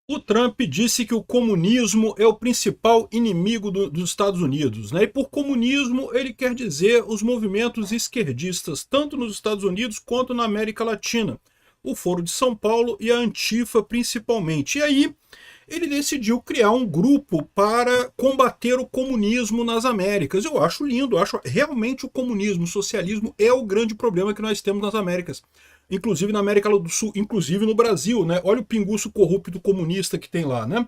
O Trump disse que o comunismo é o principal inimigo dos Estados Unidos, né? E por comunismo ele quer dizer os movimentos esquerdistas, tanto nos Estados Unidos quanto na América Latina. O Foro de São Paulo e a Antifa principalmente. E aí ele decidiu criar um grupo para combater o comunismo nas Américas. Eu acho lindo, eu acho realmente o comunismo, o socialismo é o grande problema que nós temos nas Américas. Inclusive na América do Sul, inclusive no Brasil, né? Olha o pinguço corrupto comunista que tem lá, né?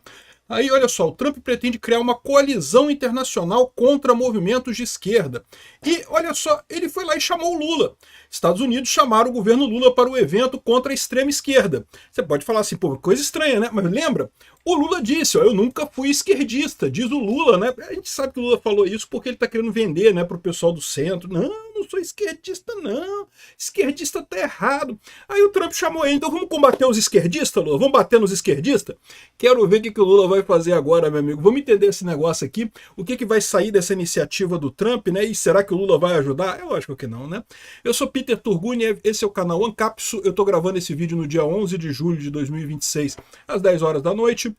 Aí, olha só, o Trump pretende criar uma coalizão internacional contra movimentos de esquerda. E, olha só, ele foi lá e chamou o Lula. Estados Unidos chamaram o governo Lula para o evento contra a extrema esquerda. Você pode falar assim, pô, coisa estranha, né? Mas lembra? O Lula disse, ó, eu nunca fui esquerdista, diz o Lula, né? A gente sabe que o Lula falou isso porque ele está querendo vender, né, para o pessoal do centro. Não sou esquerdista, não. Esquerdista tá errado. Aí o Trump chamou ele, então vamos combater os esquerdistas, Lula? Vamos bater nos esquerdistas? Quero ver o que o Lula vai fazer agora, meu amigo. Vamos entender esse negócio aqui, o que vai sair dessa iniciativa do Trump, né? E será que o Lula vai ajudar? Eu acho que não, né? Eu sou Peter Turguniev, esse é o canal Ancapsu. Eu tô gravando esse vídeo no dia 11 de julho de 2026, às 10 horas da noite.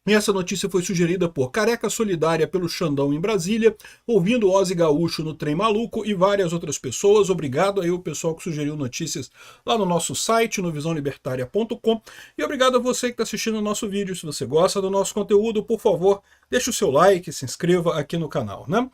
E essa notícia foi sugerida por Careca Solidária pelo Xandão em Brasília, ouvindo Ozzy Gaúcho no Trem Maluco e várias outras pessoas. Obrigado aí o pessoal que sugeriu notícias lá no nosso site, no visãolibertaria.com. E obrigado a você que está assistindo o nosso vídeo. Se você gosta do nosso conteúdo, por favor, deixe o seu like, se inscreva aqui no canal, né?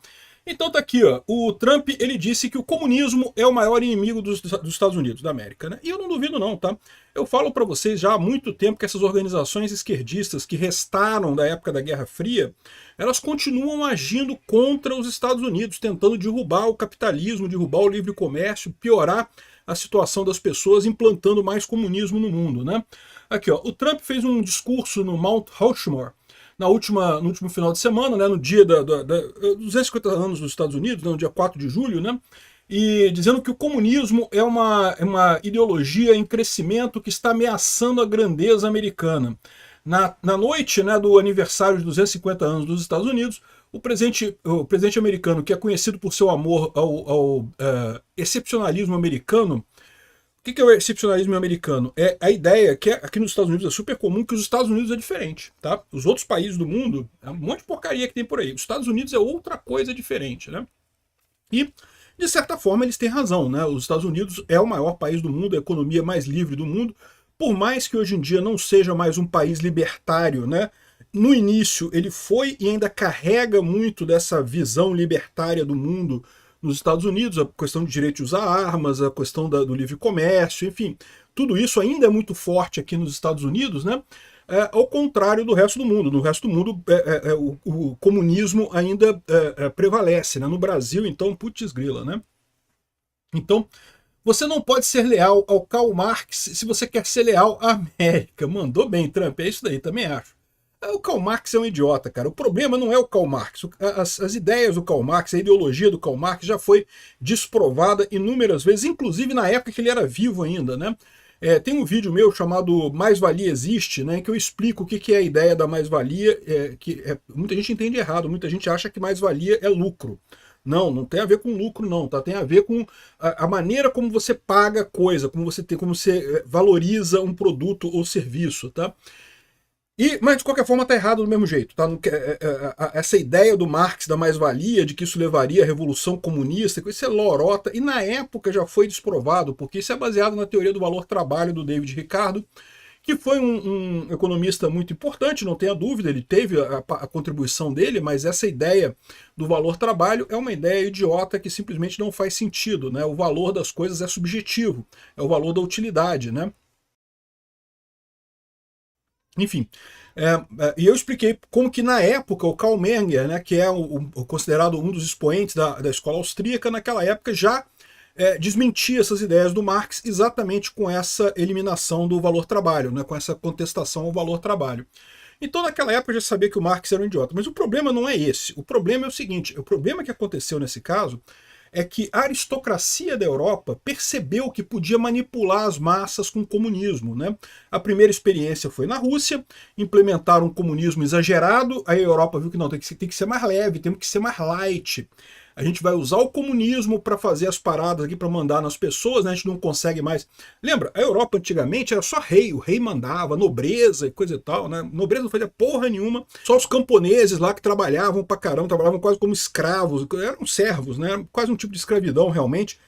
Então tá aqui, ó, o Trump ele disse que o comunismo é o maior inimigo dos Estados Unidos da América, né? E eu não duvido não, tá? Eu falo para vocês já há muito tempo que essas organizações esquerdistas que restaram da época da Guerra Fria, elas continuam agindo contra os Estados Unidos, tentando derrubar o capitalismo, derrubar o livre comércio, piorar a situação das pessoas, implantando mais comunismo no mundo, né? Aqui, ó, o Trump fez um discurso no Mount Rushmore, no último final de semana, né, no dia dos 250 anos dos Estados Unidos, né, no dia 4 de julho, né, e dizendo que o comunismo é uma ideologia em crescimento que está ameaçando a grandeza americana. Na noite, né, do aniversário de 250 anos dos Estados Unidos, o presidente americano, que é conhecido por seu amor ao excepcionalismo americano. O que é o excepcionalismo americano? É a ideia que aqui nos Estados Unidos é super comum, que os Estados Unidos é diferente, tá? Os outros países do mundo, é um monte de porcaria que tem por aí. Os Estados Unidos é outra coisa diferente, né? E, de certa forma, eles têm razão, né? Os Estados Unidos é o maior país do mundo, a economia mais livre do mundo, por mais que hoje em dia não seja mais um país libertário, né? No início ele foi e ainda carrega muito dessa visão libertária do mundo nos Estados Unidos, a questão de direito de usar armas, a questão do livre comércio, enfim, tudo isso ainda é muito forte aqui nos Estados Unidos, né? Ao contrário do resto do mundo. No resto do mundo, o comunismo ainda prevalece, né? No Brasil, então, putz grila, né? Então, você não pode ser leal ao Karl Marx se você quer ser leal à América. Mandou bem, Trump, é isso daí, também acho. O Karl Marx é um idiota, cara. O problema não é o Karl Marx. As ideias do Karl Marx, a ideologia do Karl Marx já foi desprovada inúmeras vezes, inclusive na época que ele era vivo ainda, né? Tem um vídeo meu chamado Mais-Valia Existe, né, em que eu explico o que é a ideia da mais-valia, muita gente entende errado, muita gente acha que mais-valia é lucro. Não, não tem a ver com lucro, não, tá? Tem a ver com a maneira como você paga coisa, como você valoriza um produto ou serviço, tá? Mas de qualquer forma está errado do mesmo jeito. Tá? Essa ideia do Marx da mais-valia, de que isso levaria à revolução comunista, isso é lorota, e na época já foi desprovado, porque isso é baseado na teoria do valor-trabalho do David Ricardo, que foi um economista muito importante, não tenha dúvida, ele teve a contribuição dele, mas essa ideia do valor-trabalho é uma ideia idiota que simplesmente não faz sentido, né? O valor das coisas é subjetivo, é o valor da utilidade, né? Enfim, e eu expliquei como que na época o Karl Menger, né, que é considerado um dos expoentes da escola austríaca, naquela época já desmentia essas ideias do Marx exatamente com essa eliminação do valor-trabalho, né, com essa contestação ao valor-trabalho. Então naquela época eu já sabia que o Marx era um idiota, mas o problema não é esse. O problema é o seguinte, o problema que aconteceu nesse caso é que a aristocracia da Europa percebeu que podia manipular as massas com o comunismo, né? A primeira experiência foi na Rússia, implementaram um comunismo exagerado, aí a Europa viu que não, tem que ser mais leve, temos que ser mais light. a gente vai usar o comunismo para fazer as paradas aqui, para mandar nas pessoas, né? A gente não consegue mais. Lembra, a Europa antigamente era só rei, o rei mandava, nobreza e coisa e tal, né? Nobreza não fazia porra nenhuma, só os camponeses lá que trabalhavam pra caramba, trabalhavam quase como escravos, eram servos, né? Quase um tipo de escravidão realmente.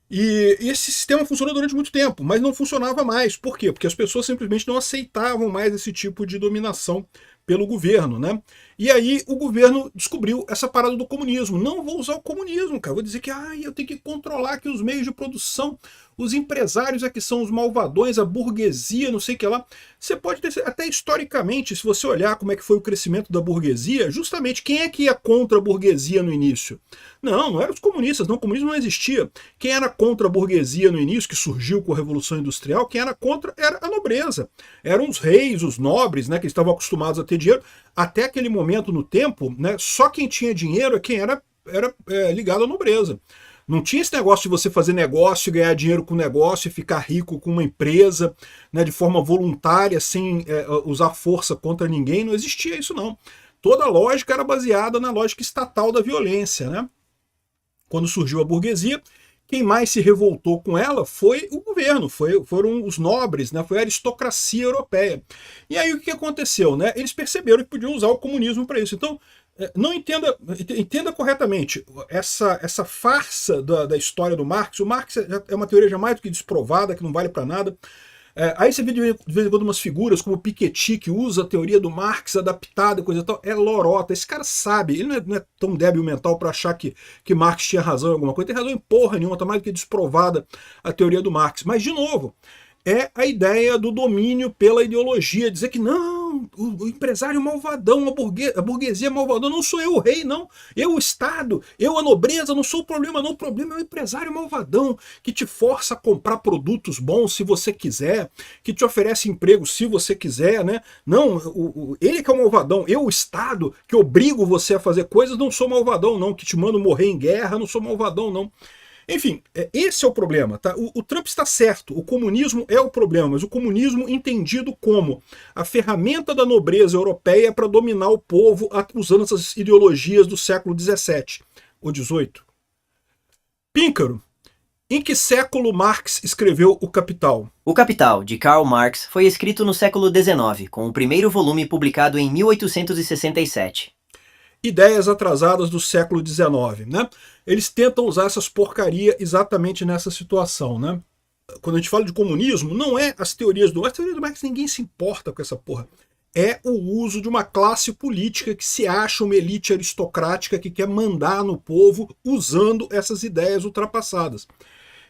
E esse sistema funcionou durante muito tempo, mas não funcionava mais. Por quê? Porque as pessoas simplesmente não aceitavam mais esse tipo de dominação pelo governo, né? E aí o governo descobriu essa parada do comunismo. Não vou usar o comunismo, cara. Vou dizer que eu tenho que controlar aqui os meios de produção. Os empresários é que são os malvadões, a burguesia, não sei o que lá. Você pode ter, até historicamente, se você olhar como é que foi o crescimento da burguesia, justamente quem é que ia contra a burguesia no início? Não eram os comunistas, não, o comunismo não existia. Quem era contra a burguesia no início, que surgiu com a Revolução Industrial, quem era contra era a nobreza. Eram os reis, os nobres, né, que estavam acostumados a ter dinheiro. Até aquele momento no tempo, né, só quem tinha dinheiro é quem era ligado à nobreza. Não tinha esse negócio de você fazer negócio, ganhar dinheiro com negócio e ficar rico com uma empresa, né, de forma voluntária, sem usar força contra ninguém. Não existia isso, não. Toda a lógica era baseada na lógica estatal da violência, né? Quando surgiu a burguesia, quem mais se revoltou com ela foi o governo, foram os nobres, né? Foi a aristocracia europeia. E aí o que aconteceu? Né? Eles perceberam que podiam usar o comunismo para isso. Então, não entenda corretamente essa farsa da história do Marx. O Marx é uma teoria já mais do que desprovada, que não vale para nada. Aí você vê de vez em quando umas figuras como o Piketty, que usa a teoria do Marx adaptada e coisa e tal, é lorota. Esse cara sabe, ele não é tão débil mental para achar que Marx tinha razão em alguma coisa, tem razão em porra nenhuma, tá mais do que desprovada a teoria do Marx. Mas, de novo, é a ideia do domínio pela ideologia, dizer que não, o empresário malvadão, a burguesia malvadão, não sou eu o rei, não, eu o Estado, eu a nobreza, não sou o problema, não, o problema é o empresário malvadão, que te força a comprar produtos bons se você quiser, que te oferece emprego se você quiser, né? Não, ele que é o malvadão, eu o Estado, que obrigo você a fazer coisas, não sou malvadão, não, que te mando morrer em guerra, não sou malvadão, não. Enfim, esse é o problema, tá? O Trump está certo, o comunismo é o problema, mas o comunismo entendido como a ferramenta da nobreza europeia para dominar o povo usando essas ideologias do século XVII ou XVIII. Píncaro, em que século Marx escreveu O Capital? O Capital, de Karl Marx, foi escrito no século XIX, com o primeiro volume publicado em 1867. Ideias atrasadas do século XIX, né? Eles tentam usar essas porcaria exatamente nessa situação, né? Quando a gente fala de comunismo, não é as teorias do Marx, ninguém se importa com essa porra. É o uso de uma classe política que se acha uma elite aristocrática que quer mandar no povo usando essas ideias ultrapassadas.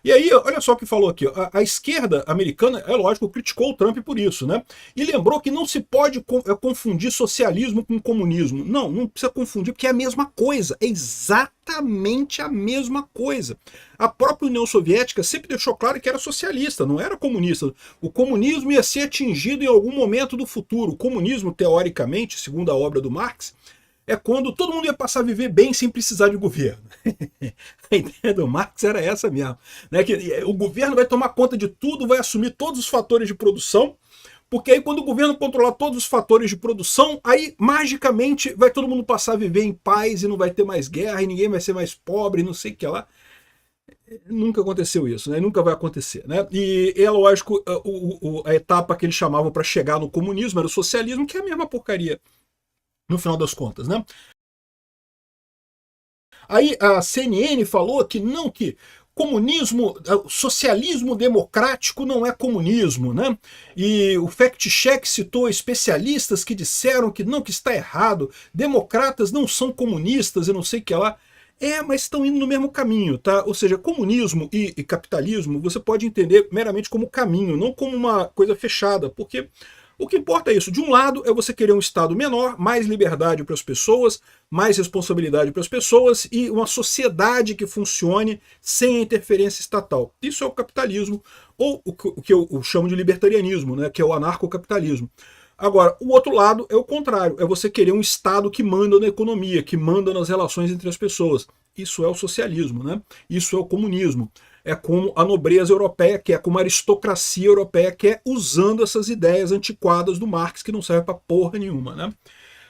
E aí, olha só o que falou aqui. A esquerda americana, é lógico, criticou o Trump por isso, né? E lembrou que não se pode confundir socialismo com comunismo. Não precisa confundir, porque é a mesma coisa. É exatamente a mesma coisa. A própria União Soviética sempre deixou claro que era socialista, não era comunista. O comunismo ia ser atingido em algum momento do futuro. O comunismo, teoricamente, segundo a obra do Marx, é quando todo mundo ia passar a viver bem sem precisar de governo. A ideia do Marx era essa mesmo, né? Que o governo vai tomar conta de tudo, vai assumir todos os fatores de produção, porque aí quando o governo controlar todos os fatores de produção, aí magicamente vai todo mundo passar a viver em paz e não vai ter mais guerra e ninguém vai ser mais pobre, não sei o que lá. Nunca aconteceu isso, né? Nunca vai acontecer, né? E é lógico, a etapa que eles chamavam para chegar no comunismo era o socialismo, que é a mesma porcaria no final das contas, né? Aí a CNN falou que não, que comunismo, socialismo democrático não é comunismo, né? E o Fact Check citou especialistas que disseram que não, que está errado, democratas não são comunistas e não sei o que lá. Mas estão indo no mesmo caminho, tá? Ou seja, comunismo e capitalismo você pode entender meramente como caminho, não como uma coisa fechada, porque o que importa é isso. De um lado é você querer um Estado menor, mais liberdade para as pessoas, mais responsabilidade para as pessoas e uma sociedade que funcione sem a interferência estatal. Isso é o capitalismo, ou o que eu chamo de libertarianismo, né, que é o anarcocapitalismo. Agora, o outro lado é o contrário, é você querer um Estado que manda na economia, que manda nas relações entre as pessoas. Isso é o socialismo, né? Isso é o comunismo. É como a nobreza europeia quer, como a aristocracia europeia quer, usando essas ideias antiquadas do Marx que não servem para porra nenhuma, né?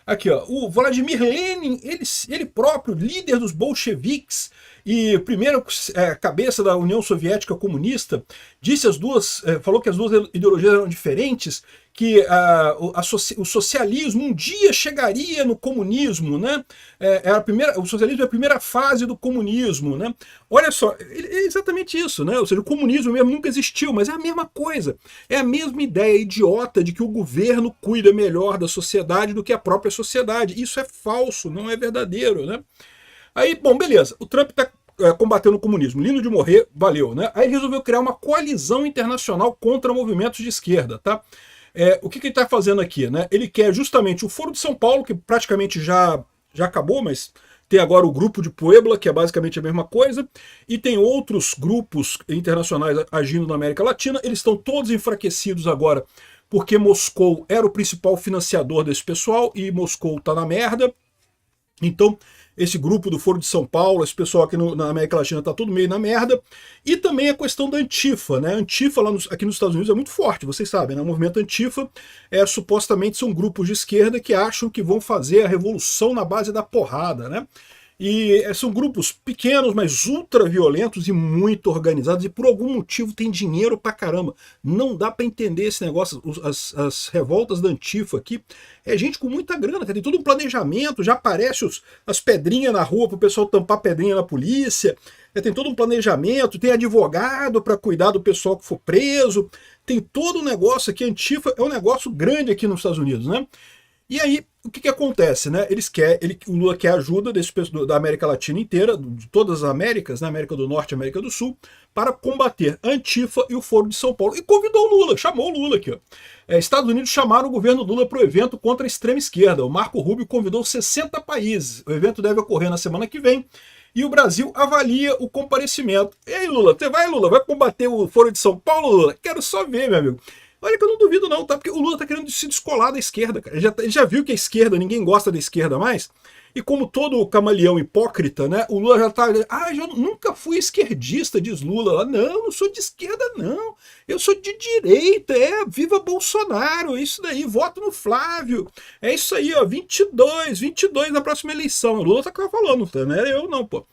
Aqui, ó, o Vladimir Lenin, ele próprio, líder dos bolcheviques e primeiro cabeça da União Soviética Comunista, disse falou que as duas ideologias eram diferentes, que o socialismo um dia chegaria no comunismo, né? O socialismo é a primeira fase do comunismo, né? Olha só, é exatamente isso, né? Ou seja, o comunismo mesmo nunca existiu, mas é a mesma coisa. É a mesma ideia idiota de que o governo cuida melhor da sociedade do que a própria sociedade. Isso é falso, não é verdadeiro, né? Aí, bom, beleza, o Trump está combatendo o comunismo, lindo de morrer, valeu, né? Aí ele resolveu criar uma coalizão internacional contra movimentos de esquerda, tá? O que ele está fazendo aqui, né? Ele quer justamente o Foro de São Paulo, que praticamente já acabou, mas tem agora o Grupo de Puebla, que é basicamente a mesma coisa, e tem outros grupos internacionais agindo na América Latina. Eles estão todos enfraquecidos agora, porque Moscou era o principal financiador desse pessoal, e Moscou tá na merda. Então, esse grupo do Foro de São Paulo, esse pessoal aqui na América Latina tá tudo meio na merda. E também a questão da Antifa, né? A Antifa aqui nos Estados Unidos é muito forte, vocês sabem, né? O movimento Antifa supostamente são grupos de esquerda que acham que vão fazer a revolução na base da porrada, né? E são grupos pequenos, mas ultra violentos e muito organizados, e por algum motivo tem dinheiro pra caramba. Não dá pra entender esse negócio. As revoltas da Antifa aqui é gente com muita grana, tem todo um planejamento, já aparece as pedrinhas na rua pro pessoal tampar pedrinha na polícia, tem todo um planejamento, tem advogado para cuidar do pessoal que for preso, tem todo um negócio aqui. Antifa é um negócio grande aqui nos Estados Unidos, né? E aí, o que acontece, né? O Lula quer ajuda da América Latina inteira, de todas as Américas, né? América do Norte e América do Sul, para combater a Antifa e o Foro de São Paulo. E convidou o Lula, chamou o Lula aqui, ó. Estados Unidos chamaram o governo Lula para o evento contra a extrema esquerda. O Marco Rubio convidou 60 países. O evento deve ocorrer na semana que vem. E o Brasil avalia o comparecimento. E aí, Lula, você vai, Lula? Vai combater o Foro de São Paulo, Lula? Quero só ver, meu amigo. Olha que eu não duvido não, tá? Porque o Lula tá querendo se descolar da esquerda, cara. Ele já viu que a esquerda, ninguém gosta da esquerda mais. E como todo camaleão hipócrita, né? O Lula já tá... eu nunca fui esquerdista, diz Lula. Não sou de esquerda, não. Eu sou de direita, viva Bolsonaro, isso daí, voto no Flávio. É isso aí, ó, 22 na próxima eleição. O Lula tá falando, não é eu não, pô.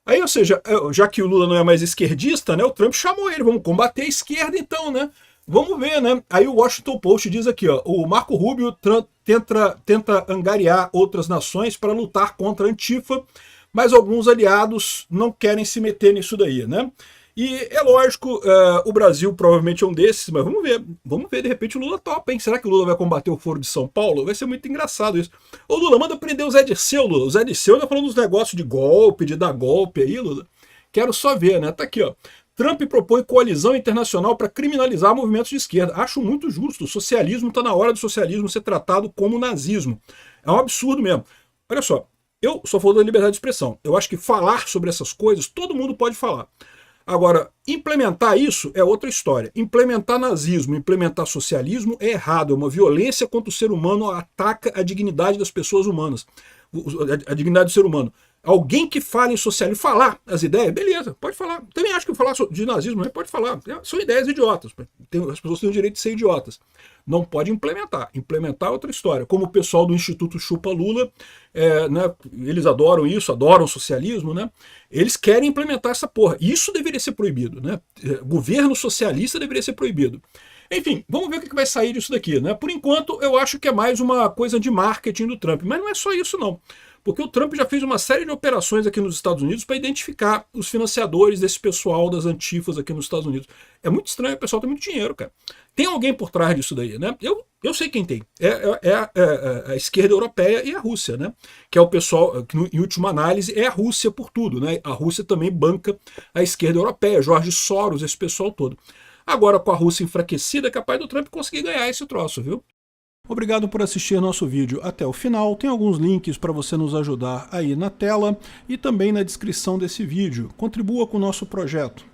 Aí, ou seja, já que o Lula não é mais esquerdista, né? O Trump chamou ele, vamos combater a esquerda então, né? Vamos ver, né? Aí o Washington Post diz aqui, ó, o Marco Rubio tenta angariar outras nações para lutar contra a Antifa, mas alguns aliados não querem se meter nisso daí, né? E é lógico, o Brasil provavelmente é um desses, mas vamos ver, de repente o Lula topa, hein? Será que o Lula vai combater o Foro de São Paulo? Vai ser muito engraçado isso. Ô Lula, manda prender o Zé Dirceu, Lula. O Zé Dirceu tá falando dos negócios de golpe, de dar golpe aí, Lula. Quero só ver, né? Tá aqui, ó. Trump propõe coalizão internacional para criminalizar movimentos de esquerda. Acho muito justo. O socialismo está na hora do socialismo ser tratado como nazismo. É um absurdo mesmo. Olha só, eu sou a favor da liberdade de expressão. Eu acho que falar sobre essas coisas, todo mundo pode falar. Agora, implementar isso é outra história. Implementar nazismo, implementar socialismo é errado. É uma violência contra o ser humano, ataca a dignidade das pessoas humanas. A dignidade do ser humano. Alguém que fala em socialismo, falar as ideias, beleza, pode falar. Também acho que falar de nazismo, né, pode falar. São ideias idiotas. As pessoas têm o direito de ser idiotas. Não pode implementar. Implementar é outra história. Como o pessoal do Instituto Chupa Lula, né, eles adoram isso, adoram o socialismo, né? Eles querem implementar essa porra. Isso deveria ser proibido, né? Governo socialista deveria ser proibido. Enfim, vamos ver o que vai sair disso daqui, né? Por enquanto, eu acho que é mais uma coisa de marketing do Trump. Mas não é só isso, não. Porque o Trump já fez uma série de operações aqui nos Estados Unidos para identificar os financiadores desse pessoal das antifas aqui nos Estados Unidos. É muito estranho, o pessoal tem muito dinheiro, cara. Tem alguém por trás disso daí, né? Eu sei quem tem. A esquerda europeia e a Rússia, né? Que é o pessoal, que em última análise é a Rússia por tudo, né? A Rússia também banca a esquerda europeia, Jorge Soros, esse pessoal todo. Agora, com a Rússia enfraquecida, é capaz do Trump conseguir ganhar esse troço, viu? Obrigado por assistir nosso vídeo até o final. Tem alguns links para você nos ajudar aí na tela e também na descrição desse vídeo. Contribua com o nosso projeto.